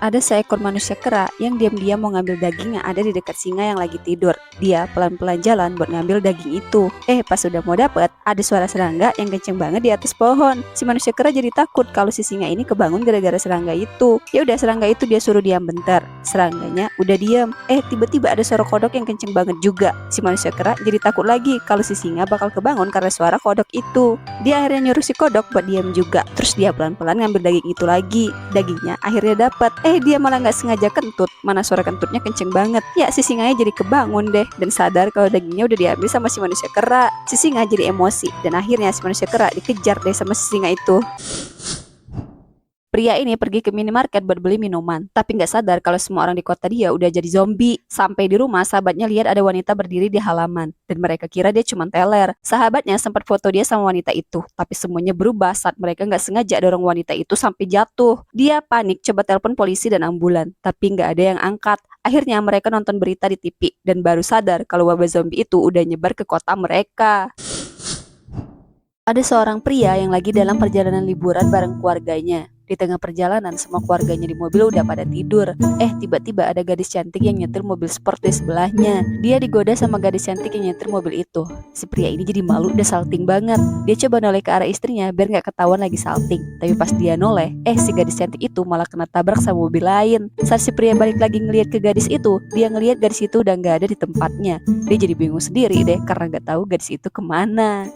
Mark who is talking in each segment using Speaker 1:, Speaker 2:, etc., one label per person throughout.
Speaker 1: Ada seekor manusia kera yang diam-diam mau ngambil daging yang ada di dekat singa yang lagi tidur. Dia pelan-pelan jalan buat ngambil daging itu. Pas sudah mau dapet, ada suara serangga yang kenceng banget di atas pohon. Si manusia kera jadi takut kalau si singa ini kebangun gara-gara serangga itu. Ya udah, serangga itu dia suruh diam bentar. Serangganya udah diam. Tiba-tiba ada suara kodok yang kenceng banget juga. Si manusia kera jadi takut lagi kalau si singa bakal kebangun karena suara kodok itu. Dia akhirnya nyuruh si kodok buat diam juga. Terus dia pelan-pelan ngambil daging itu lagi. Dagingnya akhirnya dapat. Dia malah nggak sengaja kentut. Mana suara kentutnya kenceng banget. Ya, si singanya jadi kebangun deh dan sadar kalau dagingnya udah diambil sama si manusia kera. Si singa jadi emosi dan akhirnya si manusia kera dikejar deh sama si singa itu. Pria ini pergi ke minimarket buat beli minuman, tapi nggak sadar kalau semua orang di kota dia udah jadi zombie. Sampai di rumah, sahabatnya lihat ada wanita berdiri di halaman, dan mereka kira dia cuma teler. Sahabatnya sempat foto dia sama wanita itu, tapi semuanya berubah saat mereka nggak sengaja dorong wanita itu sampai jatuh. Dia panik coba telepon polisi dan ambulan, tapi nggak ada yang angkat. Akhirnya mereka nonton berita di TV, dan baru sadar kalau wabah zombie itu udah nyebar ke kota mereka. Ada seorang pria yang lagi dalam perjalanan liburan bareng keluarganya. Di tengah perjalanan, semua keluarganya di mobil udah pada tidur. Tiba-tiba ada gadis cantik yang nyetir mobil sport di sebelahnya. Dia digoda sama gadis cantik yang nyetir mobil itu. Si pria ini jadi malu, udah salting banget. Dia coba noleh ke arah istrinya biar nggak ketahuan lagi salting. Tapi pas dia noleh, si gadis cantik itu malah kena tabrak sama mobil lain. Saat si pria balik lagi ngeliat ke gadis itu, dia ngeliat gadis itu udah nggak ada di tempatnya. Dia jadi bingung sendiri deh karena nggak tahu gadis itu kemana.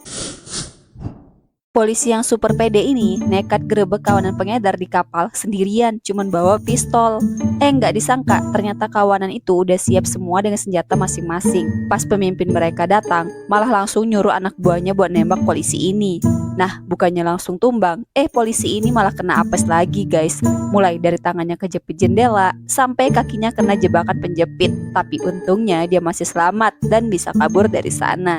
Speaker 1: Polisi yang super pede ini nekat gerebek kawanan pengedar di kapal sendirian, cuman bawa pistol. Nggak disangka, ternyata kawanan itu udah siap semua dengan senjata masing-masing. Pas pemimpin mereka datang, malah langsung nyuruh anak buahnya buat nembak polisi ini. Nah, bukannya langsung tumbang, polisi ini malah kena apes lagi guys. Mulai dari tangannya kejepit jendela, sampai kakinya kena jebakan penjepit. Tapi untungnya dia masih selamat dan bisa kabur dari sana.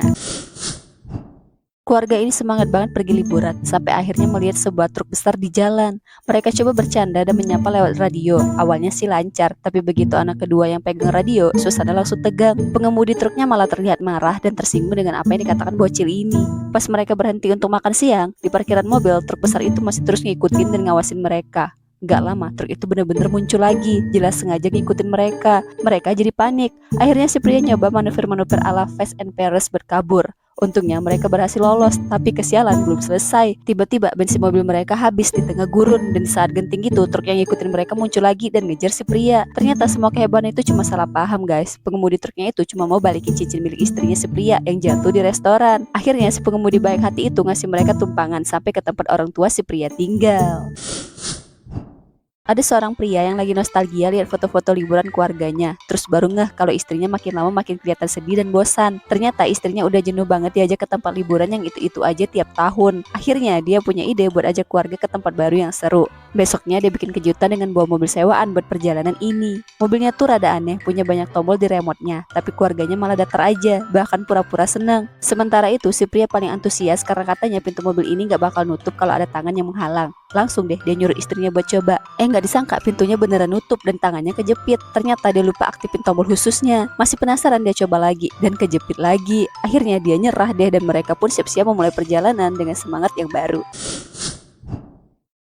Speaker 1: Keluarga ini semangat banget pergi liburan, sampai akhirnya melihat sebuah truk besar di jalan. Mereka coba bercanda dan menyapa lewat radio. Awalnya sih lancar, tapi begitu anak kedua yang pegang radio, suasana langsung tegang. Pengemudi truknya malah terlihat marah dan tersinggung dengan apa yang dikatakan bocil ini. Pas mereka berhenti untuk makan siang, di parkiran mobil, truk besar itu masih terus ngikutin dan ngawasin mereka. Gak lama, truk itu benar-benar muncul lagi. Jelas sengaja ngikutin mereka. Mereka jadi panik. Akhirnya si pria nyoba manuver-manuver ala Fast and Furious berkabur. Untungnya mereka berhasil lolos, tapi kesialan belum selesai. Tiba-tiba bensin mobil mereka habis di tengah gurun, dan di saat genting itu truk yang ngikutin mereka muncul lagi dan ngejar si pria. Ternyata semua kehebohan itu cuma salah paham guys. Pengemudi truknya itu cuma mau balikin cincin milik istrinya si pria yang jatuh di restoran. Akhirnya si pengemudi baik hati itu ngasih mereka tumpangan sampai ke tempat orang tua si pria tinggal. Ada seorang pria yang lagi nostalgia lihat foto-foto liburan keluarganya. Terus baru ngeh kalau istrinya makin lama makin kelihatan sedih dan bosan. Ternyata istrinya udah jenuh banget diajak ke tempat liburan yang itu-itu aja tiap tahun. Akhirnya dia punya ide buat ajak keluarga ke tempat baru yang seru. Besoknya dia bikin kejutan dengan bawa mobil sewaan buat perjalanan ini. Mobilnya tuh rada aneh, punya banyak tombol di remote-nya. Tapi keluarganya malah datar aja, bahkan pura-pura seneng. Sementara itu si pria paling antusias karena katanya pintu mobil ini gak bakal nutup kalau ada tangan yang menghalang. Langsung deh dia nyuruh istrinya buat coba. Nggak disangka pintunya beneran nutup dan tangannya kejepit. Ternyata dia lupa aktifin tombol khususnya. Masih penasaran dia coba lagi dan kejepit lagi. Akhirnya dia nyerah deh dan mereka pun siap-siap memulai perjalanan dengan semangat yang baru.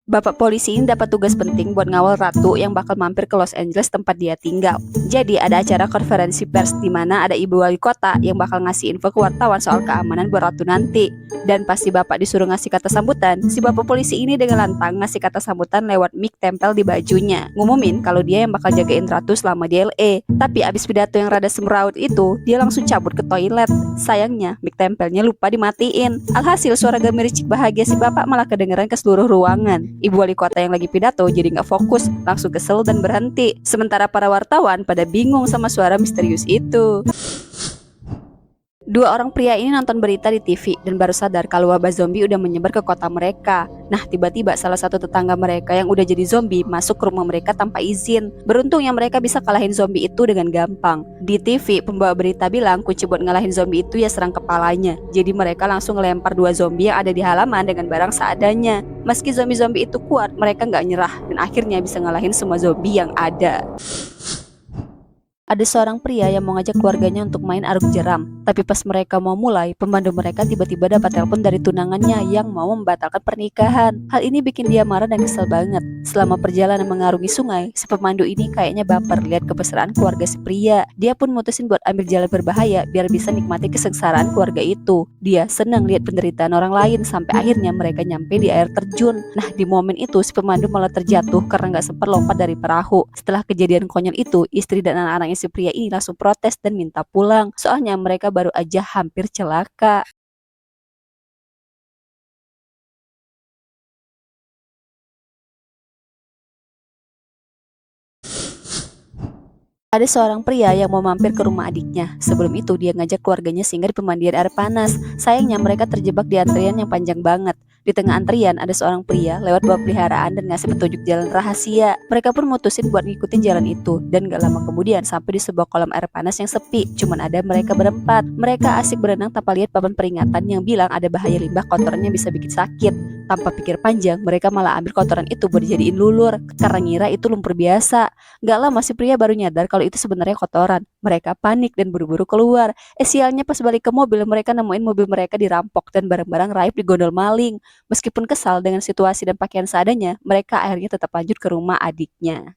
Speaker 1: Bapak polisi ini dapat tugas penting buat ngawal Ratu yang bakal mampir ke Los Angeles tempat dia tinggal. Jadi ada acara konferensi pers di mana ada ibu wali kota yang bakal ngasih info ke wartawan soal keamanan buat Ratu nanti. Dan pasti bapak disuruh ngasih kata sambutan, si bapak polisi ini dengan lantang ngasih kata sambutan lewat mic tempel di bajunya. Ngumumin kalau dia yang bakal jagain Ratu selama di LA. Tapi abis pidato yang rada semraut itu, dia langsung cabut ke toilet. Sayangnya, mic tempelnya lupa dimatiin. Alhasil suara gemericik bahagia si bapak malah kedengeran ke seluruh ruangan. Ibu wali kota yang lagi pidato jadi nggak fokus, langsung kesel dan berhenti. Sementara para wartawan pada bingung sama suara misterius itu. Dua orang pria ini nonton berita di TV dan baru sadar kalau wabah zombie udah menyebar ke kota mereka. Nah, tiba-tiba salah satu tetangga mereka yang udah jadi zombie masuk ke rumah mereka tanpa izin. Beruntungnya mereka bisa kalahin zombie itu dengan gampang. Di TV, pembawa berita bilang kunci buat ngalahin zombie itu ya serang kepalanya. Jadi mereka langsung ngelempar dua zombie yang ada di halaman dengan barang seadanya. Meski zombie-zombie itu kuat, mereka nggak nyerah dan akhirnya bisa ngalahin semua zombie yang ada. Ada seorang pria yang mau ngajak keluarganya untuk main arung jeram. Tapi pas mereka mau mulai, pemandu mereka tiba-tiba dapat telepon dari tunangannya yang mau membatalkan pernikahan. Hal ini bikin dia marah dan kesel banget. Selama perjalanan mengarungi sungai, si pemandu ini kayaknya baper lihat kebesaran keluarga si pria. Dia pun mutusin buat ambil jalan berbahaya biar bisa nikmati kesengsaraan keluarga itu. Dia senang lihat penderitaan orang lain sampai akhirnya mereka nyampe di air terjun. Nah, di momen itu si pemandu malah terjatuh karena nggak sempat lompat dari perahu. Setelah kejadian konyol itu, istri dan anak-anak si pria ini langsung protes dan minta pulang. Soalnya mereka baru aja hampir celaka. Ada seorang pria yang mau mampir ke rumah adiknya. Sebelum itu dia ngajak keluarganya singgah di pemandian air panas. Sayangnya mereka terjebak di antrian yang panjang banget. Di tengah antrian ada seorang pria lewat bawa peliharaan dan ngasih petunjuk jalan rahasia. Mereka pun mutusin buat ngikutin jalan itu. Dan gak lama kemudian sampai di sebuah kolam air panas yang sepi. Cuman ada mereka berempat. Mereka asik berenang tanpa lihat papan peringatan yang bilang ada bahaya limbah kotorannya bisa bikin sakit. Tanpa pikir panjang, mereka malah ambil kotoran itu buat dijadiin lulur. Karena ngira itu lumpur biasa. Gak lama si pria baru nyadar kalau itu sebenarnya kotoran. Mereka panik dan buru-buru keluar. Sialnya pas balik ke mobil, mereka nemuin mobil mereka dirampok dan barang-barang raib digondol maling. Meskipun kesal dengan situasi dan pakaian seadanya, mereka akhirnya tetap lanjut ke rumah adiknya.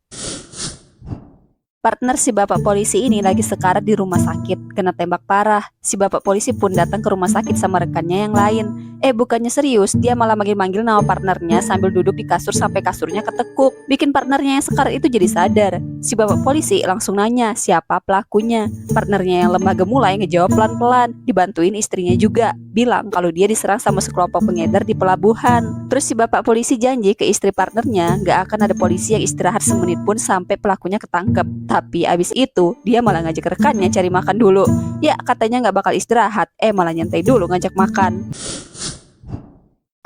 Speaker 1: Partner si bapak polisi ini lagi sekarat di rumah sakit, kena tembak parah. Si bapak polisi pun datang ke rumah sakit sama rekannya yang lain. Bukannya serius, dia malah manggil-manggil nama partnernya sambil duduk di kasur sampai kasurnya ketekuk. Bikin partnernya yang sekarat itu jadi sadar. Si bapak polisi langsung nanya siapa pelakunya. Partnernya yang lemah gemulai ngejawab pelan-pelan, dibantuin istrinya juga. Bilang kalau dia diserang sama sekelompok pengedar di pelabuhan. Terus si bapak polisi janji ke istri partnernya gak akan ada polisi yang istirahat semenit pun sampai pelakunya ketangkep. Tapi abis itu dia malah ngajak rekannya cari makan dulu. Ya katanya gak bakal istirahat, malah nyantai dulu ngajak makan.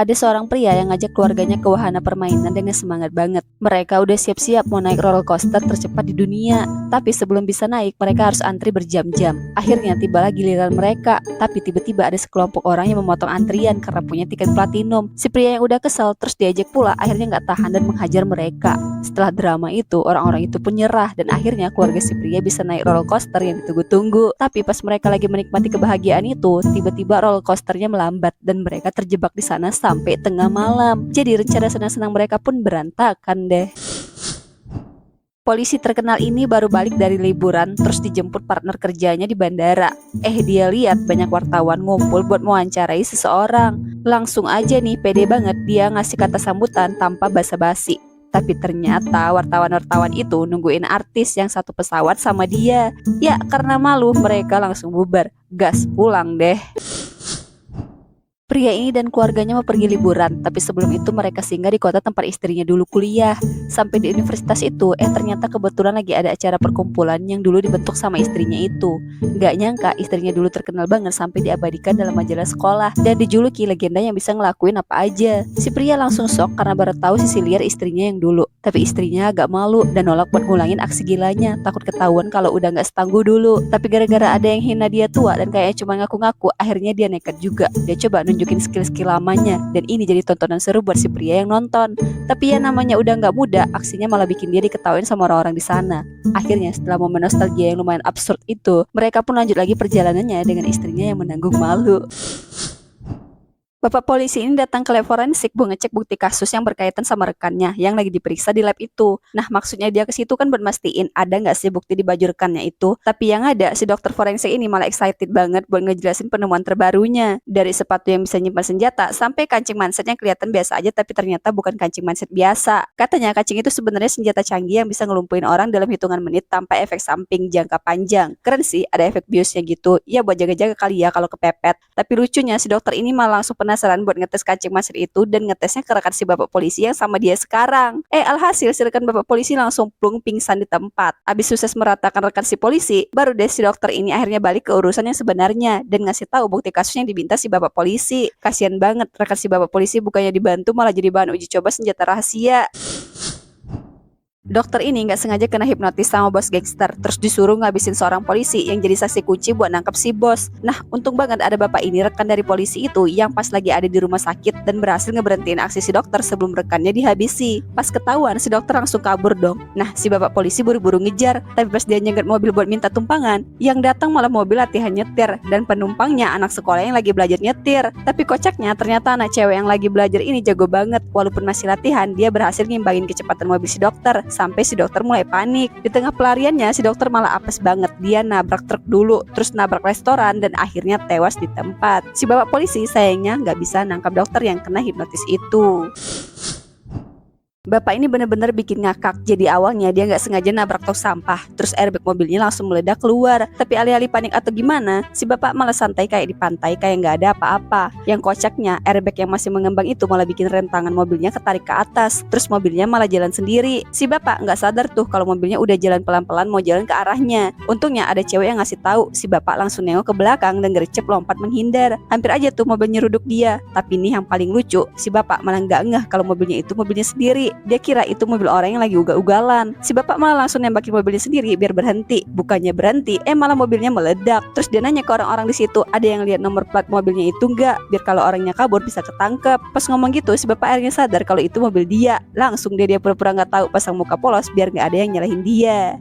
Speaker 1: Ada seorang pria yang ngajak keluarganya ke wahana permainan dengan semangat banget. Mereka udah siap-siap mau naik roller coaster tercepat di dunia. Tapi sebelum bisa naik, mereka harus antri berjam-jam. Akhirnya tibalah giliran mereka. Tapi tiba-tiba ada sekelompok orang yang memotong antrian karena punya tiket platinum. Si pria yang udah kesal terus diajak pula, akhirnya nggak tahan dan menghajar mereka. Setelah drama itu, orang-orang itu pun nyerah dan akhirnya keluarga si pria bisa naik roller coaster yang ditunggu-tunggu. Tapi pas mereka lagi menikmati kebahagiaan itu, tiba-tiba roller coasternya melambat dan mereka terjebak di sana sampai tengah malam. Jadi rencana senang-senang mereka pun berantakan deh. Polisi terkenal ini baru balik dari liburan terus dijemput partner kerjanya di bandara. Dia lihat banyak wartawan ngumpul buat mewawancarai seseorang. Langsung aja nih pede banget dia ngasih kata sambutan tanpa basa-basi. Tapi ternyata wartawan-wartawan itu nungguin artis yang satu pesawat sama dia. Ya karena malu mereka langsung bubar. Gas pulang deh. Pria ini dan keluarganya mau pergi liburan, tapi sebelum itu mereka singgah di kota tempat istrinya dulu kuliah. Sampai di universitas itu, ternyata kebetulan lagi ada acara perkumpulan yang dulu dibentuk sama istrinya itu. Gak nyangka istrinya dulu terkenal banget sampai diabadikan dalam majalah sekolah dan dijuluki legenda yang bisa ngelakuin apa aja. Si pria langsung shock karena baru tahu sisi liar istrinya yang dulu. Tapi istrinya agak malu dan nolak buat ngulangin aksi gilanya, takut ketahuan kalau udah gak setangguh dulu. Tapi gara-gara ada yang hina dia tua dan kayaknya cuma ngaku-ngaku, akhirnya dia nekat juga. Dia coba nunjukin skill-skill lamanya dan ini jadi tontonan seru buat si pria yang nonton. Tapi ya namanya udah nggak muda, aksinya malah bikin dia diketawain sama orang-orang di sana. Akhirnya setelah momen nostalgia yang lumayan absurd itu, mereka pun lanjut lagi perjalanannya dengan istrinya yang menanggung malu. Bapak polisi ini datang ke lab forensik buat ngecek bukti kasus yang berkaitan sama rekannya yang lagi diperiksa di lab itu. Nah, maksudnya dia ke situ kan buat mastiin ada nggak sih bukti di baju rekannya itu. Tapi yang ada, si dokter forensik ini malah excited banget buat ngejelasin penemuan terbarunya. Dari sepatu yang bisa nyimpan senjata sampai kancing manset yang kelihatan biasa aja tapi ternyata bukan kancing manset biasa. Katanya kancing itu sebenarnya senjata canggih yang bisa ngelumpuhin orang dalam hitungan menit tanpa efek samping jangka panjang. Keren sih, ada efek biusnya gitu. Ya buat jaga-jaga kali ya kalau kepepet. Tapi lucunya si dokter ini malah langsung penasaran buat ngetes kancing manset itu dan ngetesnya ke rekan si bapak polisi yang sama dia sekarang. Alhasil si rekan bapak polisi langsung plung pingsan di tempat. Abis sukses meratakan rekan si polisi, baru deh si dokter ini akhirnya balik ke urusan yang sebenarnya dan ngasih tahu bukti kasus yang diminta si bapak polisi. Kasian banget rekan si bapak polisi bukannya dibantu malah jadi bahan uji coba senjata rahasia. Dokter ini nggak sengaja kena hipnotis sama bos gangster, terus disuruh ngabisin seorang polisi yang jadi saksi kunci buat nangkep si bos. Nah, untung banget ada bapak ini, rekan dari polisi itu, yang pas lagi ada di rumah sakit dan berhasil ngeberhentiin aksi si dokter sebelum rekannya dihabisi. Pas ketahuan, si dokter langsung kabur dong. Nah, si bapak polisi buru-buru ngejar, tapi pas dia nyegat mobil buat minta tumpangan, yang datang malah mobil latihan nyetir, dan penumpangnya anak sekolah yang lagi belajar nyetir. Tapi kocaknya, ternyata anak cewek yang lagi belajar ini jago banget. Walaupun masih latihan, dia berhasil ngimbangin kecepatan mobil si dokter, sampai si dokter mulai panik. Di tengah pelariannya, si dokter malah apes banget. Dia nabrak truk dulu, terus nabrak restoran, dan akhirnya tewas di tempat. Si bapak polisi sayangnya nggak bisa nangkap dokter yang kena hipnotis itu. Bapak ini bener-bener bikin ngakak. Jadi awalnya dia nggak sengaja nabrak tong sampah, terus airbag mobilnya langsung meledak keluar. Tapi alih-alih panik atau gimana, si bapak malah santai kayak di pantai, kayak nggak ada apa-apa. Yang kocaknya, airbag yang masih mengembang itu malah bikin rem tangan mobilnya ketarik ke atas, terus mobilnya malah jalan sendiri. Si bapak nggak sadar tuh kalau mobilnya udah jalan pelan-pelan mau jalan ke arahnya. Untungnya ada cewek yang ngasih tahu. Si bapak langsung nengok ke belakang dan gercep lompat menghindar. Hampir aja tuh mobil nyeruduk dia. Tapi nih yang paling lucu, si bapak malah nggak ngeh kalau mobilnya itu mobilnya sendiri. Dia kira itu mobil orang yang lagi ugal-ugalan. Si bapak malah langsung nembakin mobilnya sendiri biar berhenti. Bukannya berhenti, malah mobilnya meledak. Terus dia nanya ke orang-orang di situ, ada yang lihat nomor plat mobilnya itu enggak? Biar kalau orangnya kabur bisa ketangkep. Pas ngomong gitu, si bapak akhirnya sadar kalau itu mobil dia. Langsung dia pura-pura nggak tahu, pasang muka polos biar nggak ada yang nyalahin dia.